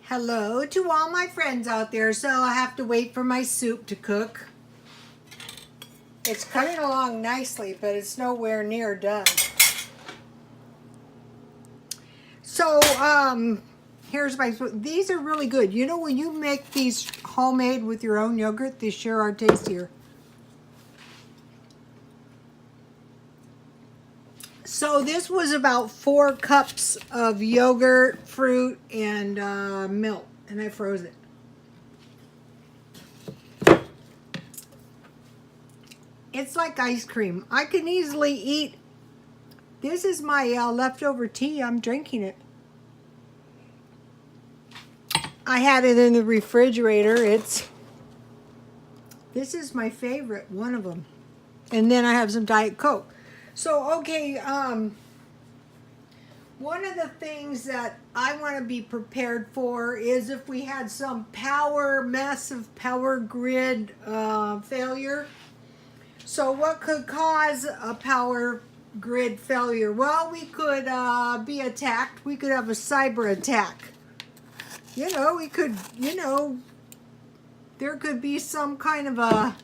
Hello to all my friends out there. So I have to wait for my soup to cook. It's coming along nicely, but it's nowhere near done. So, here's my, these are really good. You know, when you make these homemade with your own yogurt, they sure are tastier. So this was about 4 cups of yogurt, fruit, and milk, and I froze it. It's like ice cream. I can easily eat. This is my leftover tea. I'm drinking it. I had it in the refrigerator. This is my favorite, one of them. And then I have some Diet Coke. So, okay, one of the things that I want to be prepared for is if we had some massive power grid failure. So what could cause a power grid failure? Well, we could be attacked. We could have a cyber attack. You know, we could, there could be some kind of a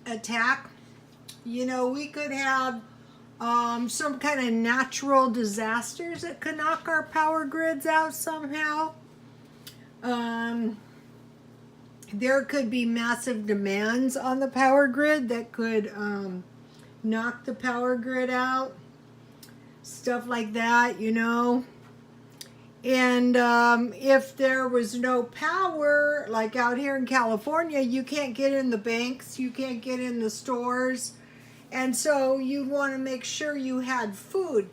attack. You know, we could have some kind of natural disasters that could knock our power grids out somehow. There could be massive demands on the power grid that could knock the power grid out. Stuff like that, you know. And if there was no power, like out here in California, you can't get in the banks, you can't get in the stores. And so you want to make sure you had food.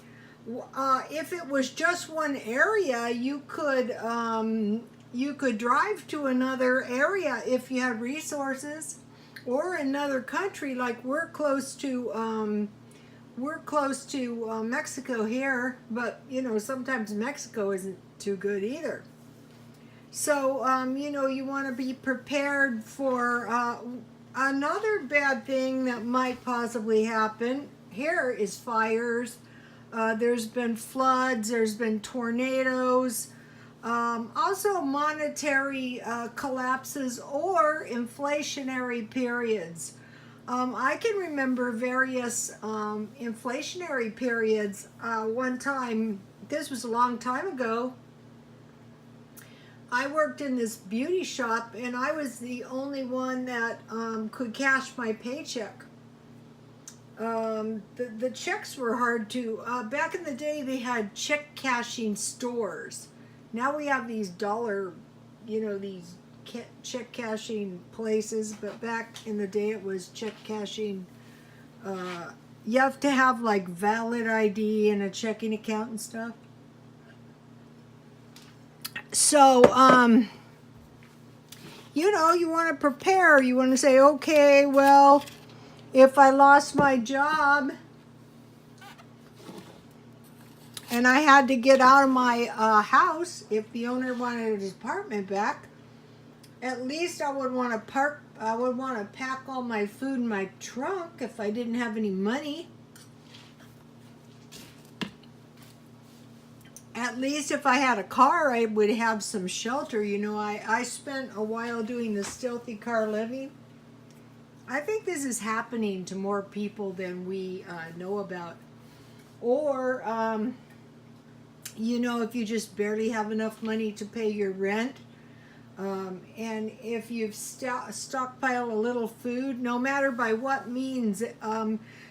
If it was just one area, you could drive to another area if you had resources, or another country. Like we're close to Mexico here, but you know, sometimes Mexico isn't too good either. So you know, you want to be prepared for another bad thing that might possibly happen. Here is fires. There's been floods. There's been tornadoes. Also monetary collapses or inflationary periods. I can remember various inflationary periods. One time, this was a long time ago, I worked in this beauty shop and I was the only one that could cash my paycheck. The checks were hard to, back in the day they had check cashing stores. Now we have these these check cashing places, but back in the day it was check cashing. You have to have like valid ID and a checking account and stuff. So, you know, you want to prepare. You want to say, okay, well, if I lost my job and I had to get out of my house, if the owner wanted his apartment back, at least I would want to pack all my food in my trunk if I didn't have any money. At least if I had a car, I would have some shelter. You know, I spent a while doing the stealthy car living. I think this is happening to more people than we know about. Or, you know, if you just barely have enough money to pay your rent, and if you've stockpiled a little food, no matter by what means.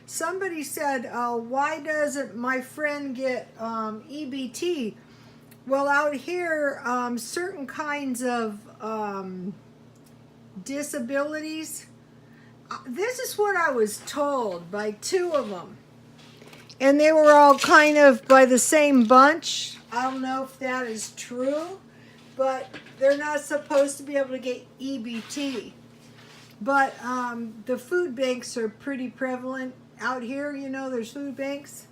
Somebody said, why doesn't my friend get EBT? Well, out here, certain kinds of disabilities, this is what I was told by 2 of them. And they were all kind of by the same bunch. I don't know if that is true, but they're not supposed to be able to get EBT. But the food banks are pretty prevalent out here. You know, there's food banks.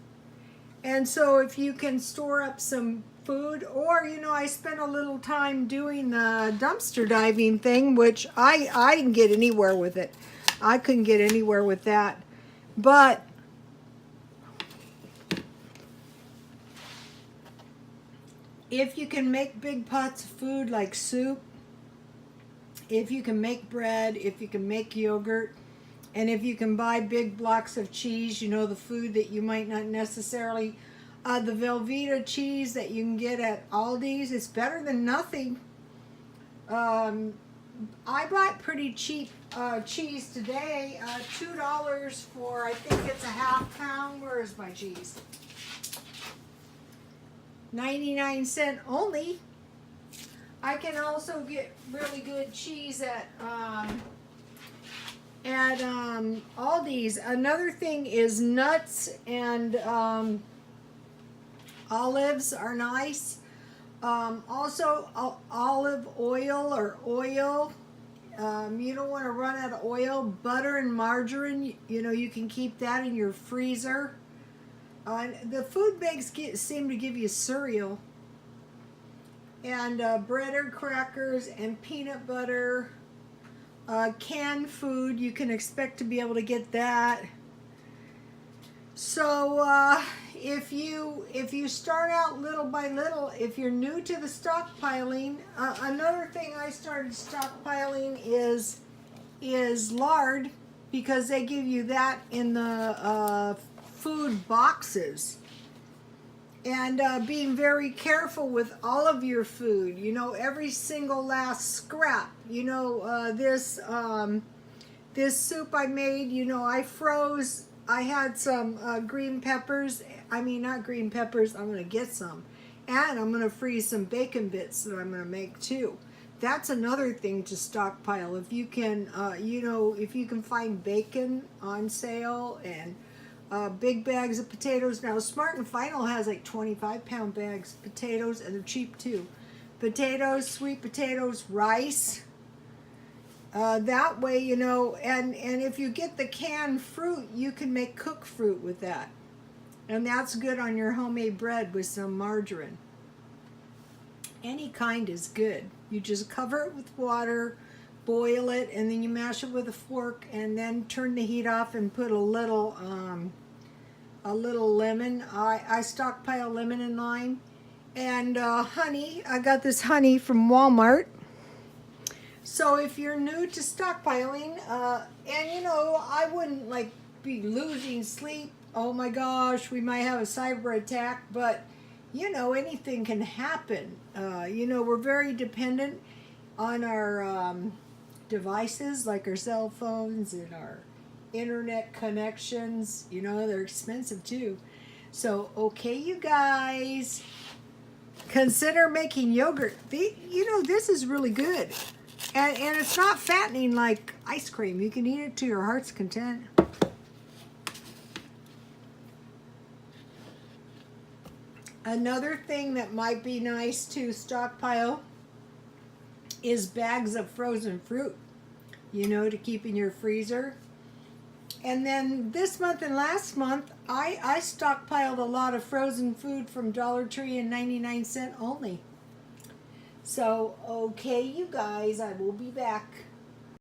And so if you can store up some food, or, you know, I spent a little time doing the dumpster diving thing, which I didn't get anywhere with it. I couldn't get anywhere with that. But if you can make big pots of food like soup, if you can make bread, if you can make yogurt, and if you can buy big blocks of cheese, you know, the food that you might not necessarily, the Velveeta cheese that you can get at Aldi's, it's better than nothing. I bought pretty cheap cheese today, $2 for, I think it's a half pound. Where is my cheese? 99 cents only. I can also get really good cheese at Aldi's. Another thing is nuts and olives are nice. Also, olive oil or oil. You don't want to run out of oil. Butter and margarine, you know, you can keep that in your freezer. The food banks seem to give you cereal. And bread or crackers and peanut butter. Canned food, you can expect to be able to get that. So if you start out little by little, if you're new to the stockpiling, another thing I started stockpiling is lard, because they give you that in the food boxes. And being very careful with all of your food, you know, every single last scrap. You know, this soup I made, you know, I had some green peppers. I mean, not green peppers, I'm going to get some. And I'm going to freeze some bacon bits that I'm going to make too. That's another thing to stockpile. If you can, you know, if you can find bacon on sale and big bags of potatoes. Now, Smart and Final has like 25-pound bags of potatoes, and they're cheap too. Potatoes, sweet potatoes, rice. That way, you know, and if you get the canned fruit, you can make cooked fruit with that. And that's good on your homemade bread with some margarine. Any kind is good. You just cover it with water, boil it, and then you mash it with a fork, and then turn the heat off and put a little lemon. I stockpile lemon and lime. And honey. I got this honey from Walmart. So if you're new to stockpiling, and you know, I wouldn't like be losing sleep. Oh my gosh, we might have a cyber attack, but you know, anything can happen. You know, we're very dependent on our devices, like our cell phones and our internet connections. You know, they're expensive too. So, okay, you guys, consider making yogurt. You know, this is really good. And it's not fattening like ice cream. You can eat it to your heart's content. Another thing that might be nice to stockpile is bags of frozen fruit, you know, to keep in your freezer. And then this month and last month, I stockpiled a lot of frozen food from Dollar Tree and 99 cents only. So, okay, you guys, I will be back.